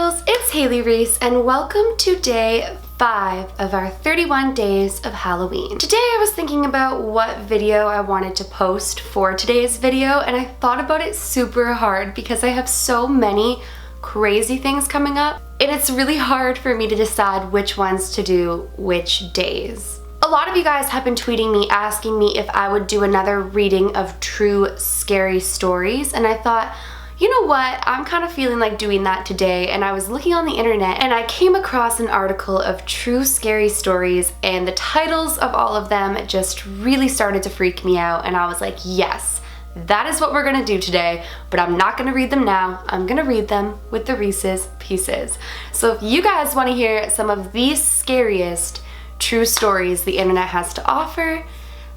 Angels, it's Hailey Reese and welcome to day 5 of our 31 days of Halloween. Today I was thinking about what video I wanted to post for today's video and I thought about it super hard because I have so many crazy things coming up and it's really hard for me to decide which ones to do which days. A lot of you guys have been tweeting me asking me if I would do another reading of true scary stories and I thought, you know what, I'm kind of feeling like doing that today, and I was looking on the internet and I came across an article of true scary stories and the titles of all of them just really started to freak me out and I was like, yes, that is what we're gonna do today, but I'm not gonna read them now. I'm gonna read them with the Reese's Pieces. So if you guys wanna hear some of the scariest true stories the internet has to offer,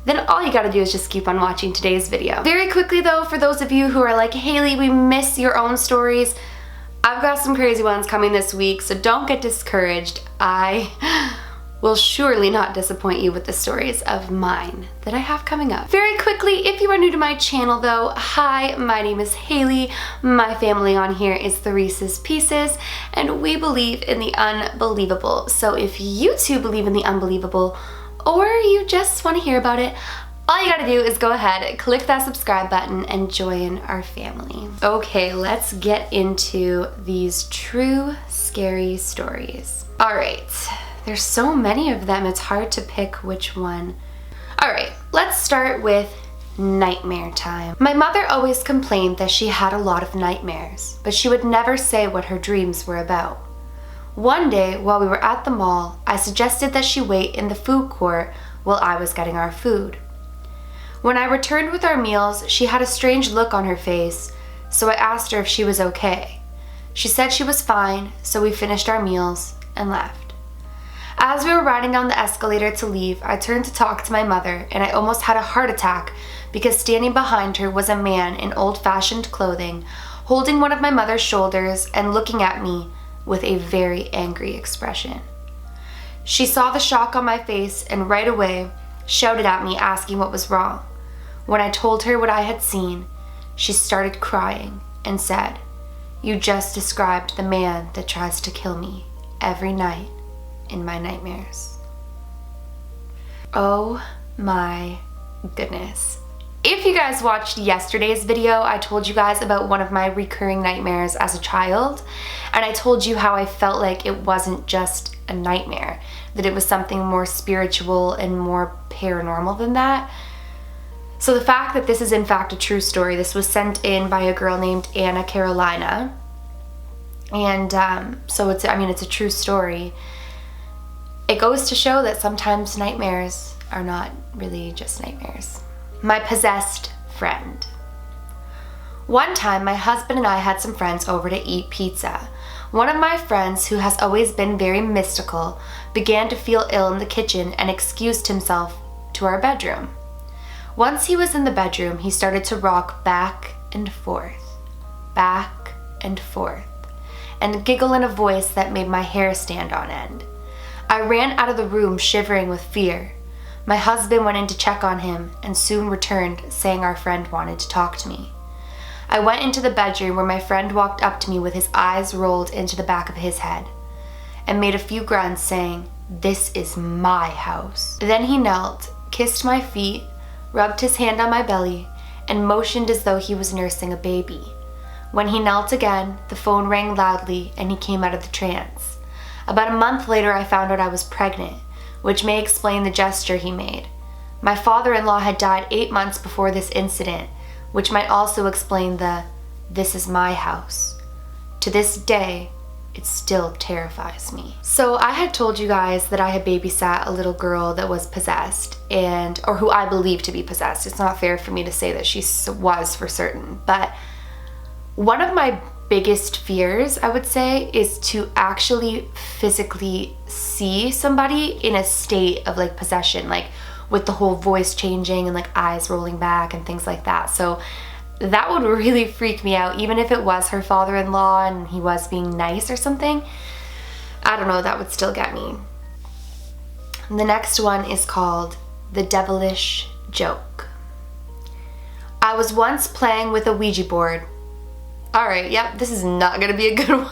then all you gotta do is just keep on watching today's video. Very quickly though, for those of you who are like, Hailey, we miss your own stories, I've got some crazy ones coming this week, so don't get discouraged. I will surely not disappoint you with the stories of mine that I have coming up. Very quickly, if you are new to my channel though, hi, my name is Hailey. My family on here is the Reese's Pieces, and we believe in the unbelievable. So if you too believe in the unbelievable, or you just want to hear about it, all you gotta do is go ahead, click that subscribe button, and join our family. Okay, let's get into these true scary stories. Alright, there's so many of them, it's hard to pick which one. Alright, let's start with nightmare time. My mother always complained that she had a lot of nightmares, but she would never say what her dreams were about. One day, while we were at the mall, I suggested that she wait in the food court while I was getting our food. When I returned with our meals, she had a strange look on her face, so I asked her if she was okay. She said she was fine, so we finished our meals and left. As we were riding down the escalator to leave, I turned to talk to my mother, and I almost had a heart attack because standing behind her was a man in old-fashioned clothing, holding one of my mother's shoulders and looking at me with a very angry expression. She saw the shock on my face and right away shouted at me asking what was wrong. When I told her what I had seen, she started crying and said, "You just described the man that tries to kill me every night in my nightmares." Oh my goodness. If you guys watched yesterday's video, I told you guys about one of my recurring nightmares as a child, and I told you how I felt like it wasn't just a nightmare, that it was something more spiritual and more paranormal than that. So the fact that this is in fact a true story, this was sent in by a girl named Anna Carolina, and so it's a true story. It goes to show that sometimes nightmares are not really just nightmares. My possessed friend. One time, my husband and I had some friends over to eat pizza. One of my friends, who has always been very mystical, began to feel ill in the kitchen and excused himself to our bedroom. Once he was in the bedroom, he started to rock back and forth, and giggle in a voice that made my hair stand on end. I ran out of the room shivering with fear. My husband went in to check on him and soon returned saying our friend wanted to talk to me. I went into the bedroom where my friend walked up to me with his eyes rolled into the back of his head and made a few grunts saying, "This is my house." Then he knelt, kissed my feet, rubbed his hand on my belly, and motioned as though he was nursing a baby. When he knelt again, the phone rang loudly and he came out of the trance. About a month later, I found out I was pregnant, which may explain the gesture he made. My father-in-law had died 8 months before this incident, which might also explain the "this is my house." To this day, it still terrifies me. So I had told you guys that I had babysat a little girl that was possessed, or who I believe to be possessed. It's not fair for me to say that she was for certain, but one of my biggest fears, I would say, is to actually physically see somebody in a state of like possession, like with the whole voice changing and like eyes rolling back and things like that. So that would really freak me out, even if it was her father-in-law and he was being nice or something. I don't know, that would still get me. The next one is called The Devilish Joke. I was once playing with a Ouija board. Alright, yep, this is not gonna be a good one.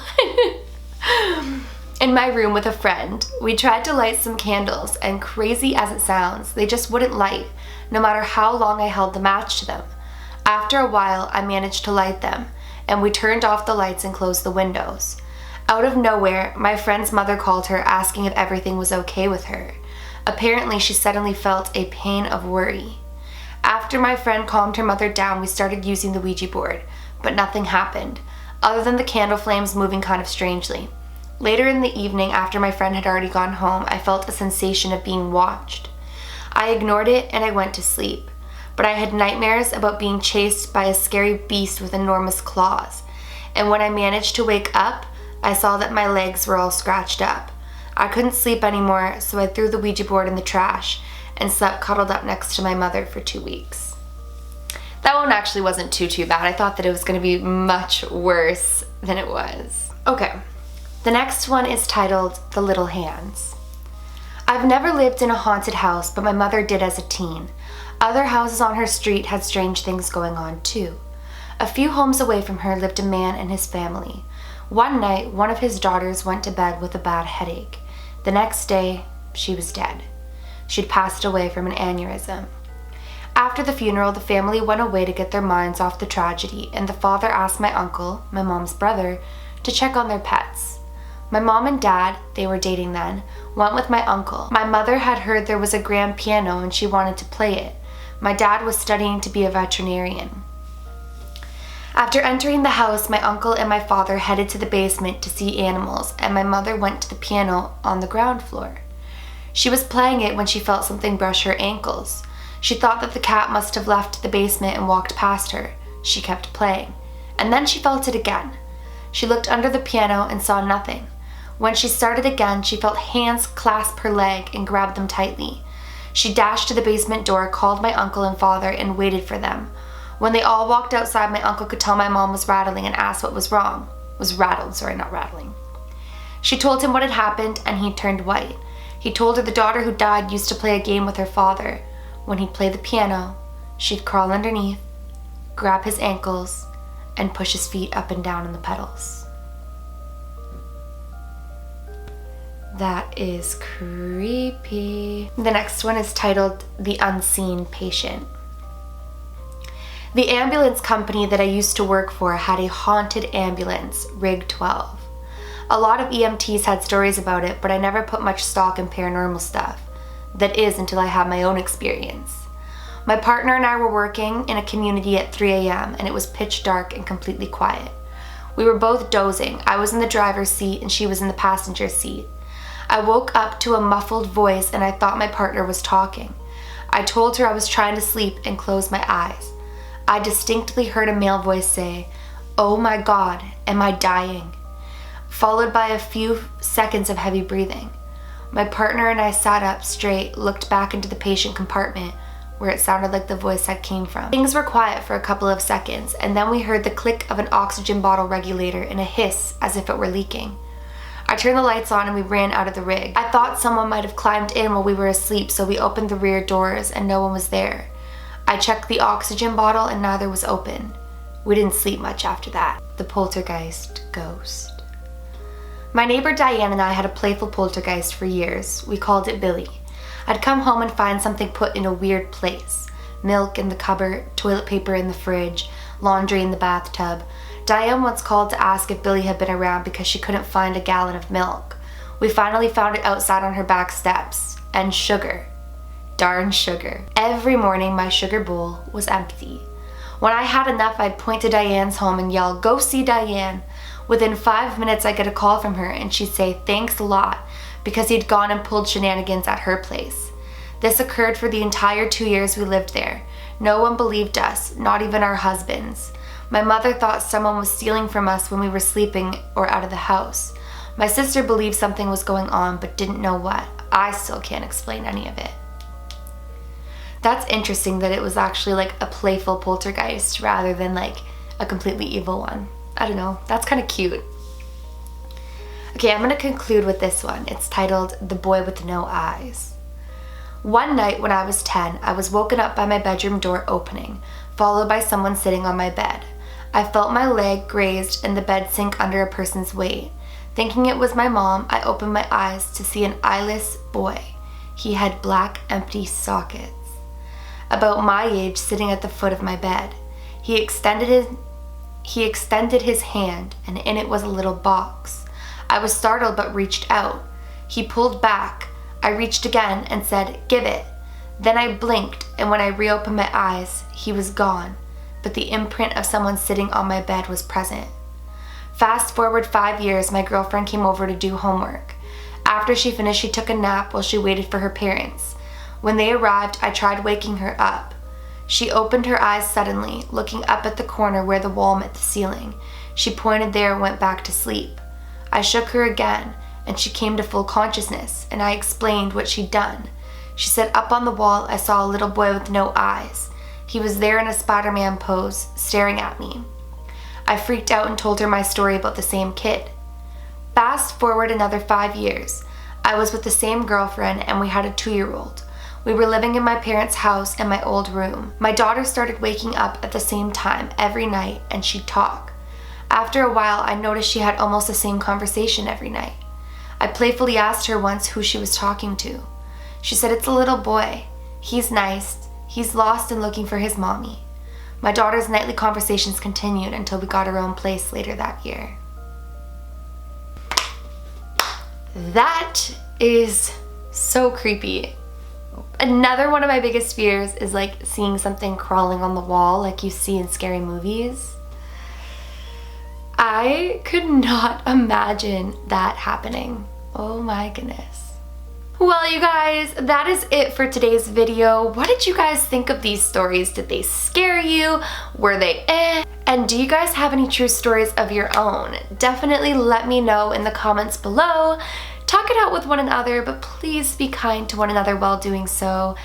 In my room with a friend, we tried to light some candles, and crazy as it sounds, they just wouldn't light, no matter how long I held the match to them. After a while, I managed to light them, and we turned off the lights and closed the windows. Out of nowhere, my friend's mother called her asking if everything was okay with her. Apparently, she suddenly felt a pain of worry. After my friend calmed her mother down, we started using the Ouija board, but nothing happened, other than the candle flames moving kind of strangely. Later in the evening, after my friend had already gone home, I felt a sensation of being watched. I ignored it and I went to sleep, but I had nightmares about being chased by a scary beast with enormous claws, and when I managed to wake up, I saw that my legs were all scratched up. I couldn't sleep anymore, so I threw the Ouija board in the trash and slept cuddled up next to my mother for 2 weeks. That one actually wasn't too bad. I thought that it was going to be much worse than it was. Okay, the next one is titled The Little Hands. I've never lived in a haunted house, but my mother did as a teen. Other houses on her street had strange things going on too. A few homes away from her lived a man and his family. One night, one of his daughters went to bed with a bad headache. The next day, she was dead. She'd passed away from an aneurysm. After the funeral, the family went away to get their minds off the tragedy, and the father asked my uncle, my mom's brother, to check on their pets. My mom and dad, they were dating then, went with my uncle. My mother had heard there was a grand piano and she wanted to play it. My dad was studying to be a veterinarian. After entering the house, my uncle and my father headed to the basement to see animals, and my mother went to the piano on the ground floor. She was playing it when she felt something brush her ankles. She thought that the cat must have left the basement and walked past her. She kept playing, and then she felt it again. She looked under the piano and saw nothing. When she started again, she felt hands clasp her leg and grab them tightly. She dashed to the basement door, called my uncle and father, and waited for them. When they all walked outside, my uncle could tell my mom was rattling and asked what was wrong. Was rattled, sorry, not rattling. She told him what had happened, and he turned white. He told her the daughter who died used to play a game with her father. When he'd play the piano, she'd crawl underneath, grab his ankles, and push his feet up and down on the pedals. That is creepy. The next one is titled The Unseen Patient. The ambulance company that I used to work for had a haunted ambulance, Rig 12. A lot of EMTs had stories about it, but I never put much stock in paranormal stuff. That is, until I had my own experience. My partner and I were working in a community at 3 a.m. and it was pitch dark and completely quiet. We were both dozing. I was in the driver's seat and she was in the passenger seat. I woke up to a muffled voice and I thought my partner was talking. I told her I was trying to sleep and closed my eyes. I distinctly heard a male voice say, "Oh my God, am I dying?" followed by a few seconds of heavy breathing. My partner and I sat up straight, looked back into the patient compartment where it sounded like the voice had came from. Things were quiet for a couple of seconds, and then we heard the click of an oxygen bottle regulator and a hiss as if it were leaking. I turned the lights on and we ran out of the rig. I thought someone might have climbed in while we were asleep, so we opened the rear doors and no one was there. I checked the oxygen bottle and neither was open. We didn't sleep much after that. The poltergeist ghost. My neighbor Diane and I had a playful poltergeist for years. We called it Billy. I'd come home and find something put in a weird place. Milk in the cupboard, toilet paper in the fridge, laundry in the bathtub. Diane once called to ask if Billy had been around because she couldn't find a gallon of milk. We finally found it outside on her back steps. And sugar. Darn sugar. Every morning my sugar bowl was empty. When I had enough, I'd point to Diane's home and yell, "Go see Diane." Within 5 minutes, I'd get a call from her and she'd say thanks a lot because he'd gone and pulled shenanigans at her place. This occurred for the entire 2 years we lived there. No one believed us, not even our husbands. My mother thought someone was stealing from us when we were sleeping or out of the house. My sister believed something was going on but didn't know what. I still can't explain any of it. That's interesting that it was actually like a playful poltergeist rather than like a completely evil one. I don't know, that's kind of cute. Okay, I'm gonna conclude with this one. It's titled The Boy with No Eyes. One night when I was 10, I was woken up by my bedroom door opening, followed by someone sitting on my bed. I felt my leg grazed and the bed sink under a person's weight. Thinking it was my mom, I opened my eyes to see an eyeless boy. He had black, empty sockets. About my age, sitting at the foot of my bed. He extended his hand, and in it was a little box. I was startled but reached out. He pulled back. I reached again and said, "Give it." Then I blinked, and when I reopened my eyes, he was gone, but the imprint of someone sitting on my bed was present. Fast forward 5 years, my girlfriend came over to do homework. After she finished, she took a nap while she waited for her parents. When they arrived, I tried waking her up. She opened her eyes suddenly, looking up at the corner where the wall met the ceiling. She pointed there and went back to sleep. I shook her again, and she came to full consciousness, and I explained what she'd done. She said up on the wall I saw a little boy with no eyes. He was there in a Spider-Man pose, staring at me. I freaked out and told her my story about the same kid. Fast forward another 5 years. I was with the same girlfriend and we had a 2-year-old. We were living in my parents' house in my old room. My daughter started waking up at the same time every night and she'd talk. After a while, I noticed she had almost the same conversation every night. I playfully asked her once who she was talking to. She said, "It's a little boy. He's nice. He's lost and looking for his mommy." My daughter's nightly conversations continued until we got our own place later that year. That is so creepy. Another one of my biggest fears is like seeing something crawling on the wall like you see in scary movies. I could not imagine that happening. Oh my goodness. Well, you guys, that is it for today's video. What did you guys think of these stories? Did they scare you? Were they eh? And do you guys have any true stories of your own? Definitely let me know in the comments below. Talk it out with one another, but please be kind to one another while doing so.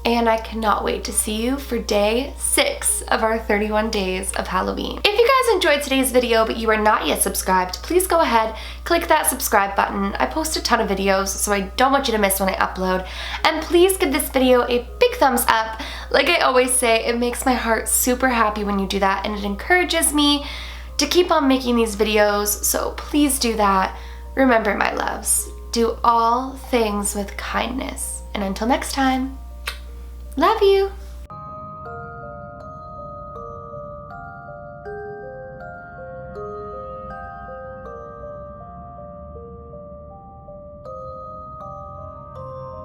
And I cannot wait to see you for day 6 of our 31 days of Halloween. If you guys enjoyed today's video but you are not yet subscribed, please go ahead, click that subscribe button. I post a ton of videos, so I don't want you to miss when I upload. And please give this video a big thumbs up. Like I always say, it makes my heart super happy when you do that, and it encourages me to keep on making these videos, so please do that. Remember, my loves, do all things with kindness. And until next time, love you!